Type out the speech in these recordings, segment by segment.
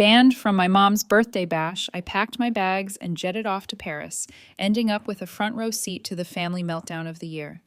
Banned from my mom's birthday bash, I packed my bags and jetted off to Paris, ending up with a front row seat to the family meltdown of the year.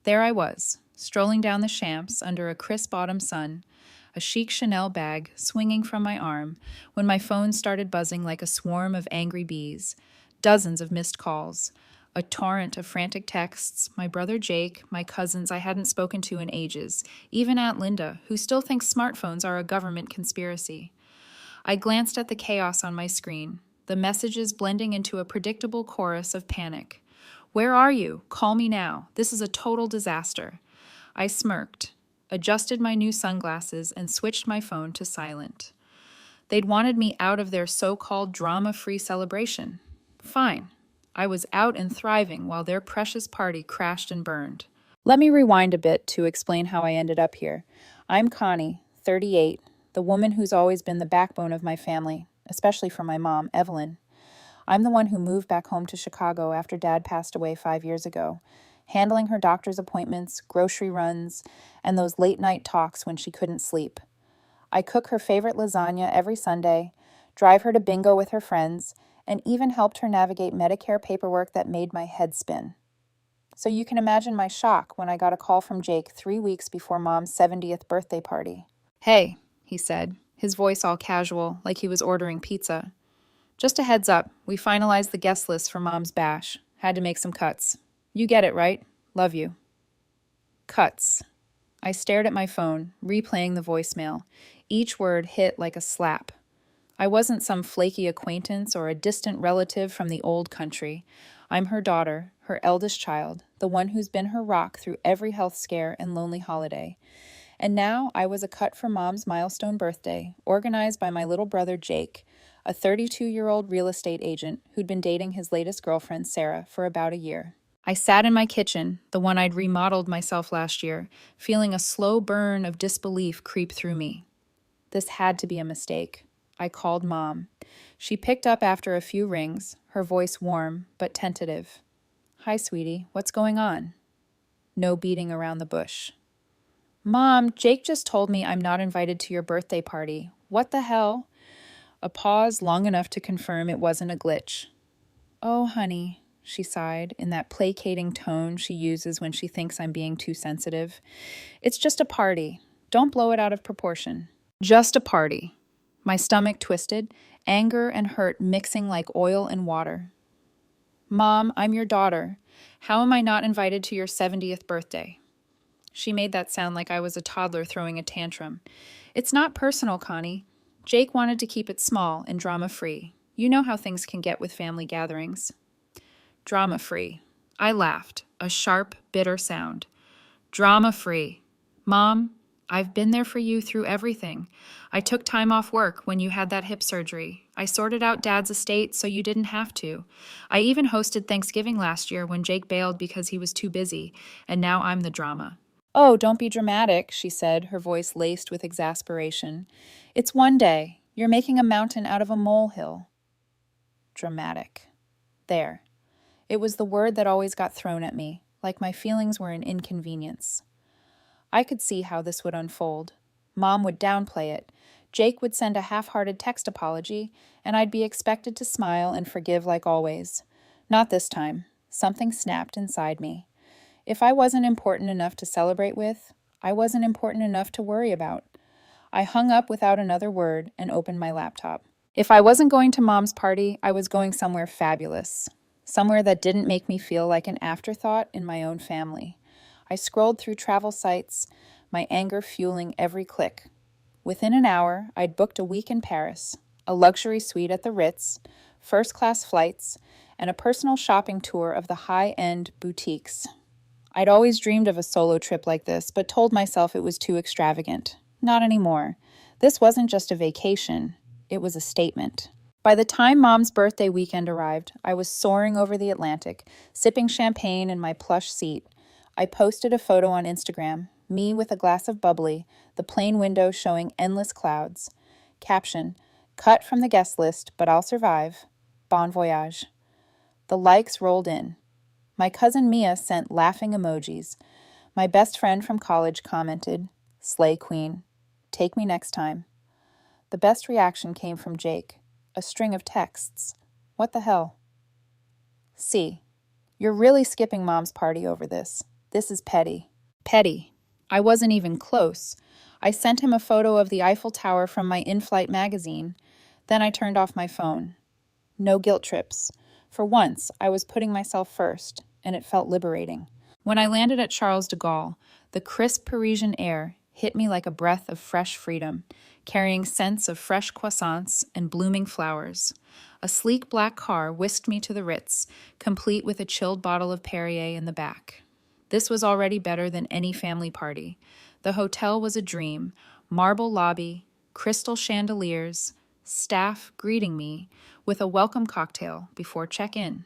There I was, strolling down the Champs under a crisp autumn sun, a chic Chanel bag swinging from my arm, when my phone started buzzing like a swarm of angry bees. Dozens of missed calls, a torrent of frantic texts, my brother Jake, my cousins I hadn't spoken to in ages, even Aunt Linda, who still thinks smartphones are a government conspiracy. I glanced at the chaos on my screen, the messages blending into a predictable chorus of panic. Where are you? Call me now. This is a total disaster. I smirked, adjusted my new sunglasses, and switched my phone to silent. They'd wanted me out of their so-called drama-free celebration. Fine. I was out and thriving while their precious party crashed and burned. Let me rewind a bit to explain how I ended up here. I'm Connie, 38, the woman who's always been the backbone of my family, especially for my mom, Evelyn. I'm the one who moved back home to Chicago after Dad passed away 5 years ago, handling her doctor's appointments, grocery runs, and those late-night talks when she couldn't sleep. I cook her favorite lasagna every Sunday, drive her to bingo with her friends, and even helped her navigate Medicare paperwork that made my head spin. So you can imagine my shock when I got a call from Jake 3 weeks before Mom's 70th birthday party. "Hey," he said, his voice all casual, like he was ordering pizza. "Just a heads up, we finalized the guest list for Mom's bash. Had to make some cuts. You get it, right? Love you." Cuts. I stared at my phone, replaying the voicemail. Each word hit like a slap. I wasn't some flaky acquaintance or a distant relative from the old country. I'm her daughter, her eldest child, the one who's been her rock through every health scare and lonely holiday. And now I was a cut for Mom's milestone birthday, organized by my little brother Jake, a 32-year-old real estate agent who'd been dating his latest girlfriend, Sarah, for about a year. I sat in my kitchen, the one I'd remodeled myself last year, feeling a slow burn of disbelief creep through me. This had to be a mistake. I called Mom. She picked up after a few rings, her voice warm but tentative. "Hi, sweetie. What's going on?" No beating around the bush. "Mom, Jake just told me I'm not invited to your birthday party. What the hell?" A pause long enough to confirm it wasn't a glitch. "Oh, honey," she sighed, in that placating tone she uses when she thinks I'm being too sensitive. "It's just a party. Don't blow it out of proportion." Just a party. My stomach twisted, anger and hurt mixing like oil and water. "Mom, I'm your daughter. How am I not invited to your 70th birthday?" She made that sound like I was a toddler throwing a tantrum. "It's not personal, Connie. Jake wanted to keep it small and drama-free. You know how things can get with family gatherings." Drama-free. I laughed, a sharp, bitter sound. Drama-free. "Mom, I've been there for you through everything. I took time off work when you had that hip surgery. I sorted out Dad's estate so you didn't have to. I even hosted Thanksgiving last year when Jake bailed because he was too busy, and now I'm the drama." "Oh, don't be dramatic," she said, her voice laced with exasperation. "It's one day. You're making a mountain out of a molehill." Dramatic. There. It was the word that always got thrown at me, like my feelings were an inconvenience. I could see how this would unfold. Mom would downplay it. Jake would send a half-hearted text apology, and I'd be expected to smile and forgive like always. Not this time. Something snapped inside me. If I wasn't important enough to celebrate with, I wasn't important enough to worry about. I hung up without another word and opened my laptop. If I wasn't going to Mom's party, I was going somewhere fabulous. Somewhere that didn't make me feel like an afterthought in my own family. I scrolled through travel sites, my anger fueling every click. Within an hour, I'd booked a week in Paris, a luxury suite at the Ritz, first-class flights, and a personal shopping tour of the high-end boutiques. I'd always dreamed of a solo trip like this, but told myself it was too extravagant. Not anymore. This wasn't just a vacation. It was a statement. By the time Mom's birthday weekend arrived, I was soaring over the Atlantic, sipping champagne in my plush seat. I posted a photo on Instagram, me with a glass of bubbly, the plane window showing endless clouds. Caption, "Cut from the guest list, but I'll survive. Bon voyage." The likes rolled in. My cousin Mia sent laughing emojis. My best friend from college commented, "Slay queen. Take me next time." The best reaction came from Jake. A string of texts. What the hell? C. You're really skipping Mom's party over this. This is petty. Petty. I wasn't even close. I sent him a photo of the Eiffel Tower from my in-flight magazine. Then I turned off my phone. No guilt trips. For once, I was putting myself first, and it felt liberating. When I landed at Charles de Gaulle, the crisp Parisian air hit me like a breath of fresh freedom, carrying scents of fresh croissants and blooming flowers. A sleek black car whisked me to the Ritz, complete with a chilled bottle of Perrier in the back. This was already better than any family party. The hotel was a dream: marble lobby, crystal chandeliers, staff greeting me with a welcome cocktail before check-in.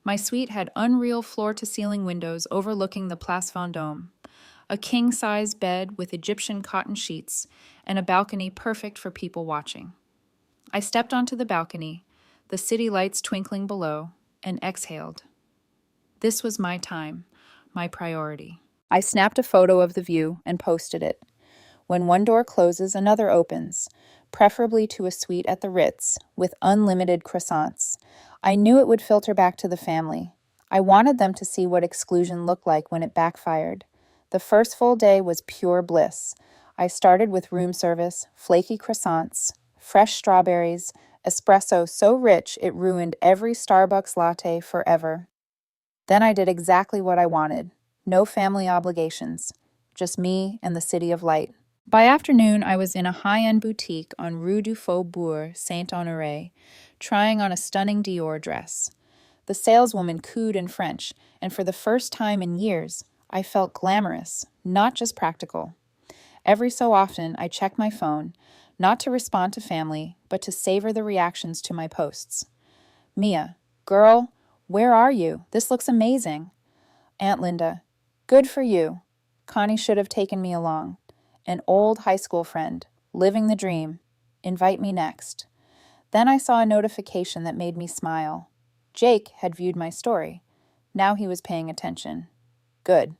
My suite had unreal floor-to-ceiling windows overlooking the Place Vendôme, a king-size bed with Egyptian cotton sheets, and a balcony perfect for people watching. I stepped onto the balcony, the city lights twinkling below, and exhaled. This was my time, my priority. I snapped a photo of the view and posted it. When one door closes, another opens, preferably to a suite at the Ritz with unlimited croissants. I knew it would filter back to the family. I wanted them to see what exclusion looked like when it backfired. The first full day was pure bliss. I started with room service, flaky croissants, fresh strawberries, espresso so rich it ruined every Starbucks latte forever. Then I did exactly what I wanted. No family obligations. Just me and the city of light. By afternoon, I was in a high-end boutique on Rue du Faubourg Saint-Honoré, trying on a stunning Dior dress. The saleswoman cooed in French, and for the first time in years, I felt glamorous, not just practical. Every so often, I check my phone, not to respond to family, but to savor the reactions to my posts. Mia, girl, where are you? This looks amazing. Aunt Linda, good for you. Connie should have taken me along. An old high school friend, living the dream. Invite me next. Then I saw a notification that made me smile. Jake had viewed my story. Now he was paying attention. Good.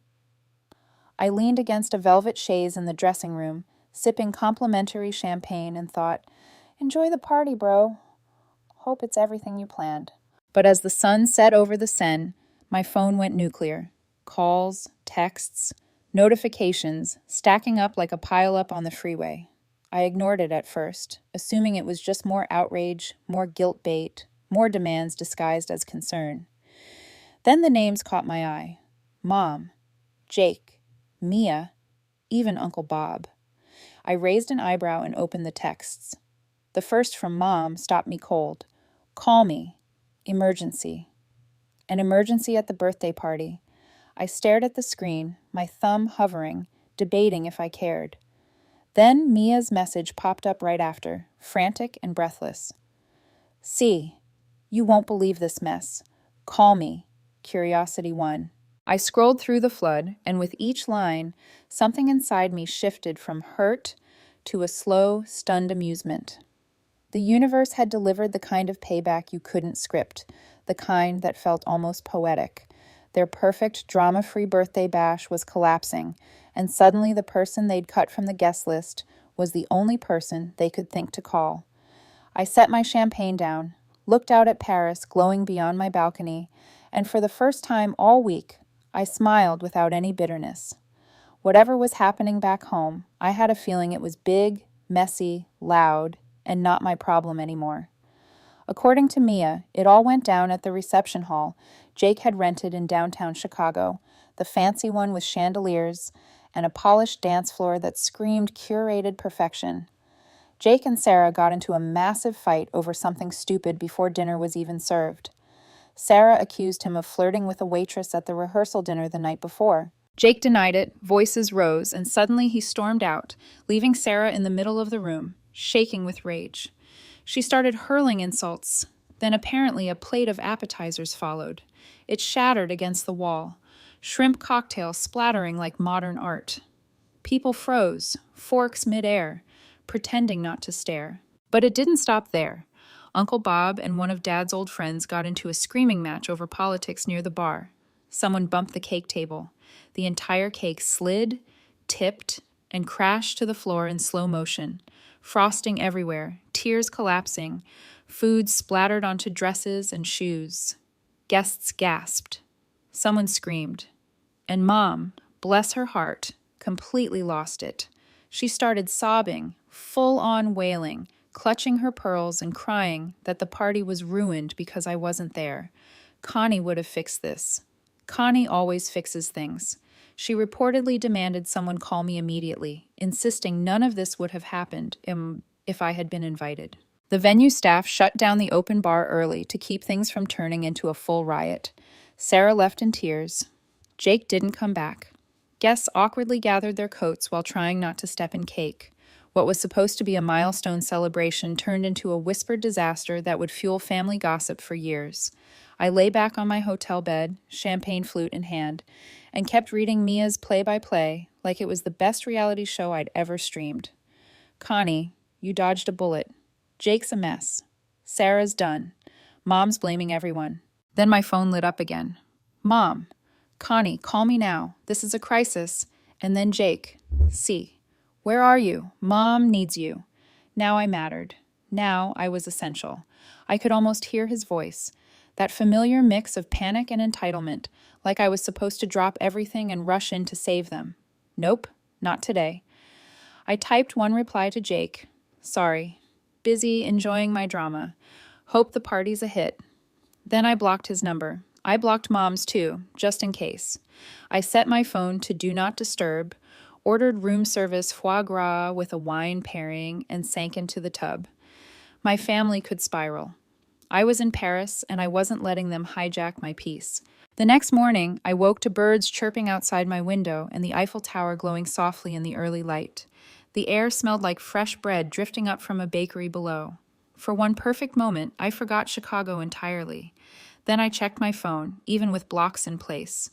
I leaned against a velvet chaise in the dressing room, sipping complimentary champagne, and thought, enjoy the party, bro. Hope it's everything you planned. But as the sun set over the Seine, my phone went nuclear. Calls, texts, notifications, stacking up like a pile-up on the freeway. I ignored it at first, assuming it was just more outrage, more guilt bait, more demands disguised as concern. Then the names caught my eye. Mom, Jake, Mia, even Uncle Bob. I raised an eyebrow and opened the texts. The first from Mom stopped me cold. Call me. Emergency. An emergency at the birthday party. I stared at the screen, my thumb hovering, debating if I cared. Then Mia's message popped up right after, frantic and breathless. C. You won't believe this mess. Call me. Curiosity won. I scrolled through the flood, and with each line, something inside me shifted from hurt to a slow, stunned amusement. The universe had delivered the kind of payback you couldn't script, the kind that felt almost poetic. Their perfect, drama-free birthday bash was collapsing, and suddenly the person they'd cut from the guest list was the only person they could think to call. I set my champagne down, looked out at Paris glowing beyond my balcony, and for the first time all week, I smiled without any bitterness. Whatever was happening back home, I had a feeling it was big, messy, loud, and not my problem anymore. According to Mia, it all went down at the reception hall Jake had rented in downtown Chicago, the fancy one with chandeliers and a polished dance floor that screamed curated perfection. Jake and Sarah got into a massive fight over something stupid before dinner was even served. Sarah accused him of flirting with a waitress at the rehearsal dinner the night before. Jake denied it, voices rose, and suddenly he stormed out, leaving Sarah in the middle of the room, shaking with rage. She started hurling insults. Then apparently a plate of appetizers followed. It shattered against the wall, shrimp cocktail splattering like modern art. People froze, forks midair, pretending not to stare. But it didn't stop there. Uncle Bob and one of Dad's old friends got into a screaming match over politics near the bar. Someone bumped the cake table. The entire cake slid, tipped, and crashed to the floor in slow motion. Frosting everywhere, tears collapsing, food splattered onto dresses and shoes. Guests gasped. Someone screamed. And Mom, bless her heart, completely lost it. She started sobbing, full-on wailing, clutching her pearls and crying that the party was ruined because I wasn't there. Connie would have fixed this. Connie always fixes things. She reportedly demanded someone call me immediately, insisting none of this would have happened if I had been invited. The venue staff shut down the open bar early to keep things from turning into a full riot. Sarah left in tears. Jake didn't come back. Guests awkwardly gathered their coats while trying not to step in cake. What was supposed to be a milestone celebration turned into a whispered disaster that would fuel family gossip for years. I lay back on my hotel bed, champagne flute in hand, and kept reading Mia's play-by-play like it was the best reality show I'd ever streamed. Connie, you dodged a bullet. Jake's a mess. Sarah's done. Mom's blaming everyone. Then my phone lit up again. Mom. Connie, call me now. This is a crisis. And then Jake. C. Where are you? Mom needs you. Now I mattered. Now I was essential. I could almost hear his voice. That familiar mix of panic and entitlement, like I was supposed to drop everything and rush in to save them. Nope, not today. I typed one reply to Jake. Sorry. Busy, enjoying my drama. Hope the party's a hit. Then I blocked his number. I blocked Mom's too, just in case. I set my phone to Do Not Disturb, ordered room service foie gras with a wine pairing, and sank into the tub. My family could spiral. I was in Paris, and I wasn't letting them hijack my peace. The next morning, I woke to birds chirping outside my window and the Eiffel Tower glowing softly in the early light. The air smelled like fresh bread drifting up from a bakery below. For one perfect moment, I forgot Chicago entirely. Then I checked my phone, even with blocks in place.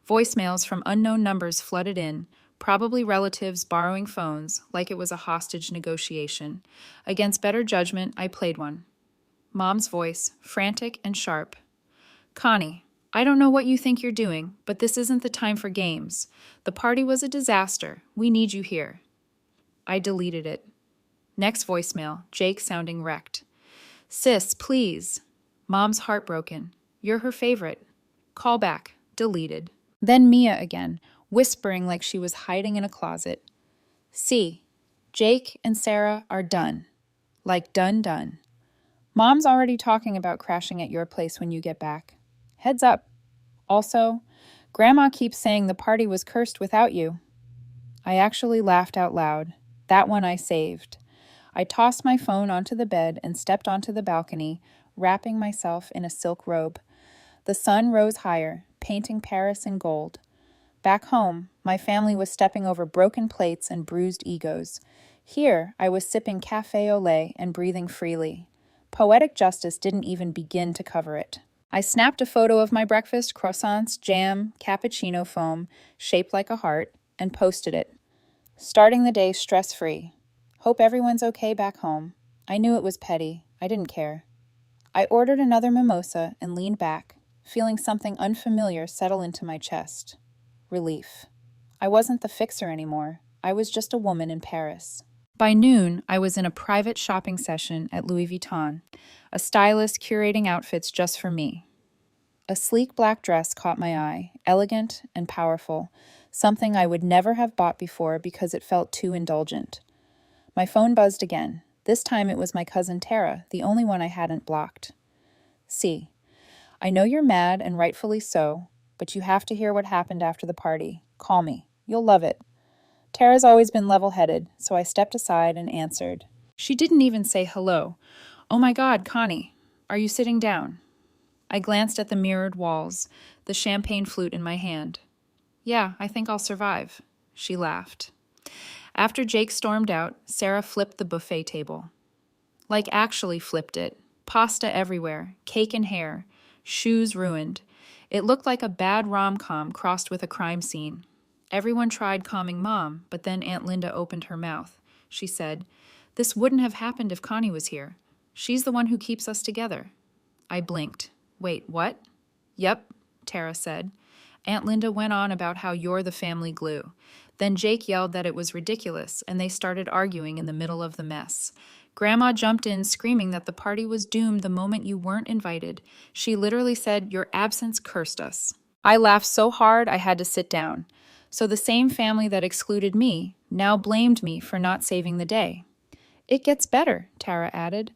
Voicemails from unknown numbers flooded in, probably relatives borrowing phones, like it was a hostage negotiation. Against better judgment, I played one. Mom's voice, frantic and sharp. Connie, I don't know what you think you're doing, but this isn't the time for games. The party was a disaster. We need you here. I deleted it. Next voicemail, Jake sounding wrecked. Sis, please. Mom's heartbroken. You're her favorite. Call back. Deleted. Then Mia again, whispering like she was hiding in a closet. C. Jake and Sarah are done. Like done. Mom's already talking about crashing at your place when you get back. Heads up. Also, Grandma keeps saying the party was cursed without you. I actually laughed out loud. That one I saved. I tossed my phone onto the bed and stepped onto the balcony, wrapping myself in a silk robe. The sun rose higher, painting Paris in gold. Back home, my family was stepping over broken plates and bruised egos. Here, I was sipping café au lait and breathing freely. Poetic justice didn't even begin to cover it. I snapped a photo of my breakfast, croissants, jam, cappuccino foam, shaped like a heart, and posted it. Starting the day stress-free. Hope everyone's okay back home. I knew it was petty. I didn't care. I ordered another mimosa and leaned back, feeling something unfamiliar settle into my chest. Relief. I wasn't the fixer anymore. I was just a woman in Paris. By noon, I was in a private shopping session at Louis Vuitton, a stylist curating outfits just for me. A sleek black dress caught my eye, elegant and powerful, something I would never have bought before because it felt too indulgent. My phone buzzed again. This time it was my cousin Tara, the only one I hadn't blocked. C. I know you're mad, and rightfully so, but you have to hear what happened after the party. Call me. You'll love it. Tara's always been level-headed, so I stepped aside and answered. She didn't even say hello. Oh my God, Connie, are you sitting down? I glanced at the mirrored walls, the champagne flute in my hand. Yeah, I think I'll survive. She laughed. After Jake stormed out, Sarah flipped the buffet table. Like actually flipped it. Pasta everywhere, cake and hair, shoes ruined. It looked like a bad rom-com crossed with a crime scene. Everyone tried calming Mom, but then Aunt Linda opened her mouth. She said, "This wouldn't have happened if Connie was here. She's the one who keeps us together." I blinked. Wait, what? Yep, Tara said. Aunt Linda went on about how you're the family glue. Then Jake yelled that it was ridiculous, and they started arguing in the middle of the mess. Grandma jumped in, screaming that the party was doomed the moment you weren't invited. She literally said, "Your absence cursed us." I laughed so hard I had to sit down. So the same family that excluded me now blamed me for not saving the day. "It gets better," Tara added.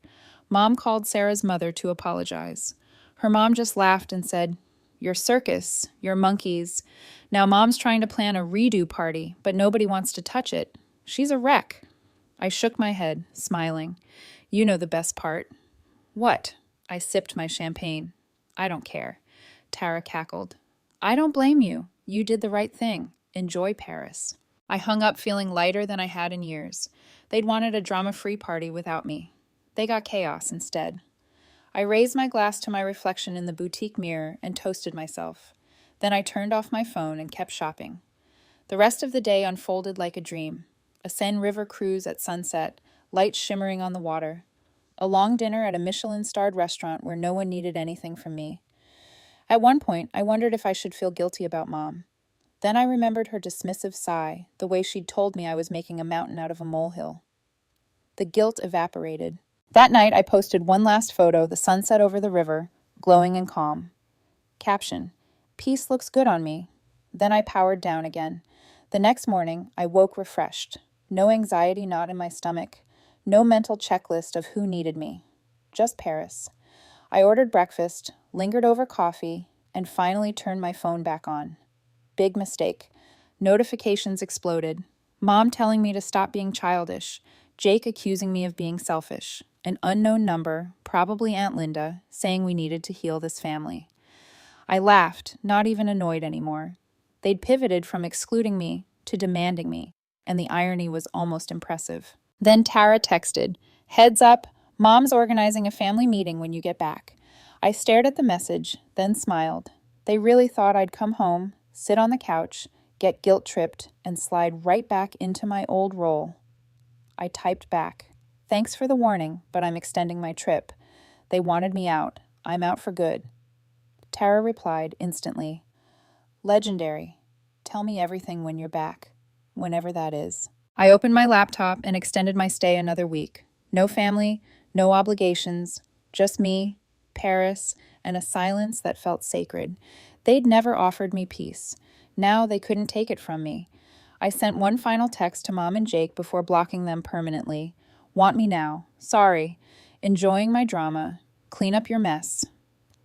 Mom called Sarah's mother to apologize. Her mom just laughed and said, "Your circus, your monkeys. Now Mom's trying to plan a redo party, but nobody wants to touch it. She's a wreck." I shook my head, smiling. "You know the best part." "What?" I sipped my champagne. "I don't care." Tara cackled. "I don't blame you. You did the right thing. Enjoy Paris." I hung up feeling lighter than I had in years. They'd wanted a drama-free party without me. They got chaos instead. I raised my glass to my reflection in the boutique mirror and toasted myself. Then I turned off my phone and kept shopping. The rest of the day unfolded like a dream. A Seine River cruise at sunset, lights shimmering on the water. A long dinner at a Michelin-starred restaurant where no one needed anything from me. At one point, I wondered if I should feel guilty about Mom. Then I remembered her dismissive sigh, the way she'd told me I was making a mountain out of a molehill. The guilt evaporated. That night, I posted one last photo, the sunset over the river, glowing and calm. Caption: "Peace looks good on me." Then I powered down again. The next morning, I woke refreshed. No anxiety knot in my stomach. No mental checklist of who needed me. Just Paris. I ordered breakfast, lingered over coffee, and finally turned my phone back on. Big mistake. Notifications exploded. Mom telling me to stop being childish. Jake accusing me of being selfish. An unknown number, probably Aunt Linda, saying we needed to heal this family. I laughed, not even annoyed anymore. They'd pivoted from excluding me to demanding me, and the irony was almost impressive. Then Tara texted, "Heads up, Mom's organizing a family meeting when you get back." I stared at the message, then smiled. They really thought I'd come home, sit on the couch, get guilt-tripped, and slide right back into my old role. I typed back, "Thanks for the warning, but I'm extending my trip. They wanted me out. I'm out for good." Tara replied instantly, "Legendary. Tell me everything when you're back, whenever that is." I opened my laptop and extended my stay another week. No family, no obligations, just me, Paris, and a silence that felt sacred. They'd never offered me peace. Now they couldn't take it from me. I sent one final text to Mom and Jake before blocking them permanently. "Want me now. Sorry. Enjoying my drama. Clean up your mess."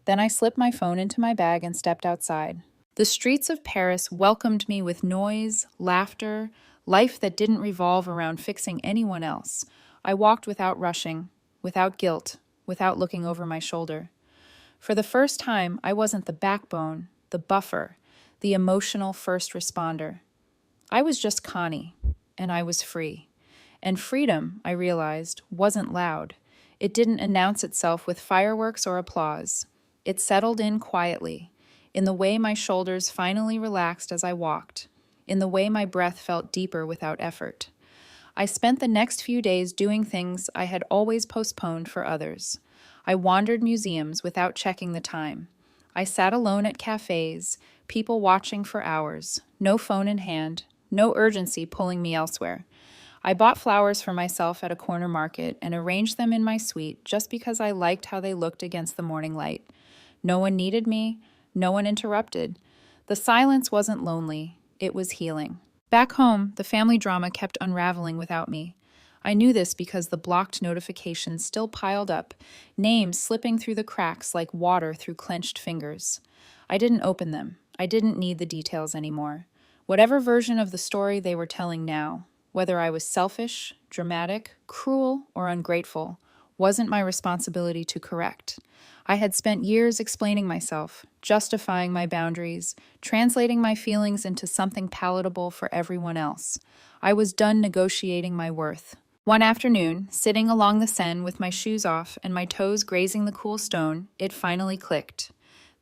Then I slipped my phone into my bag and stepped outside. The streets of Paris welcomed me with noise, laughter, life that didn't revolve around fixing anyone else. I walked without rushing, without guilt, without looking over my shoulder. For the first time, I wasn't the backbone, the buffer, the emotional first responder. I was just Connie, and I was free. And freedom, I realized, wasn't loud. It didn't announce itself with fireworks or applause. It settled in quietly, in the way my shoulders finally relaxed as I walked, in the way my breath felt deeper without effort. I spent the next few days doing things I had always postponed for others. I wandered museums without checking the time. I sat alone at cafes, people watching for hours, no phone in hand, no urgency pulling me elsewhere. I bought flowers for myself at a corner market and arranged them in my suite just because I liked how they looked against the morning light. No one needed me, no one interrupted. The silence wasn't lonely, it was healing. Back home, the family drama kept unraveling without me. I knew this because the blocked notifications still piled up, names slipping through the cracks like water through clenched fingers. I didn't open them. I didn't need the details anymore. Whatever version of the story they were telling now, whether I was selfish, dramatic, cruel, or ungrateful, wasn't my responsibility to correct. I had spent years explaining myself, justifying my boundaries, translating my feelings into something palatable for everyone else. I was done negotiating my worth. One afternoon, sitting along the Seine with my shoes off and my toes grazing the cool stone, it finally clicked.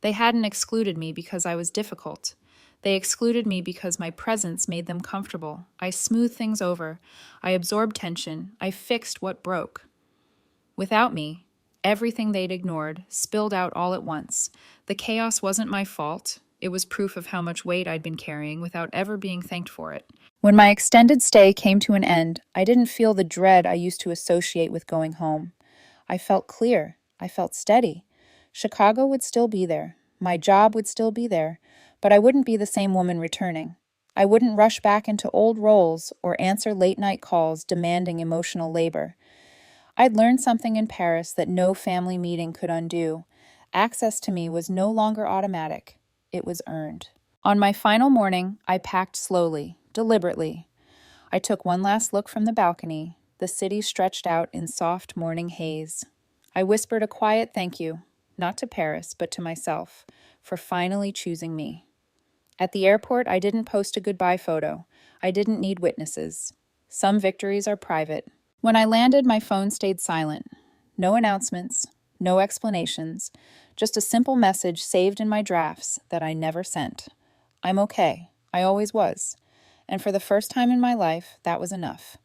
They hadn't excluded me because I was difficult. They excluded me because my presence made them comfortable. I smoothed things over. I absorbed tension. I fixed what broke. Without me, everything they'd ignored spilled out all at once. The chaos wasn't my fault. It was proof of how much weight I'd been carrying without ever being thanked for it. When my extended stay came to an end, I didn't feel the dread I used to associate with going home. I felt clear. I felt steady. Chicago would still be there. My job would still be there, but I wouldn't be the same woman returning. I wouldn't rush back into old roles or answer late-night calls demanding emotional labor. I'd learned something in Paris that no family meeting could undo. Access to me was no longer automatic. It was earned. On my final morning, I packed slowly, deliberately. I took one last look from the balcony. The city stretched out in soft morning haze. I whispered a quiet thank you, not to Paris, but to myself, for finally choosing me. At the airport, I didn't post a goodbye photo. I didn't need witnesses. Some victories are private. When I landed, my phone stayed silent. No announcements, no explanations, just a simple message saved in my drafts that I never sent. I'm okay. I always was. And for the first time in my life, that was enough.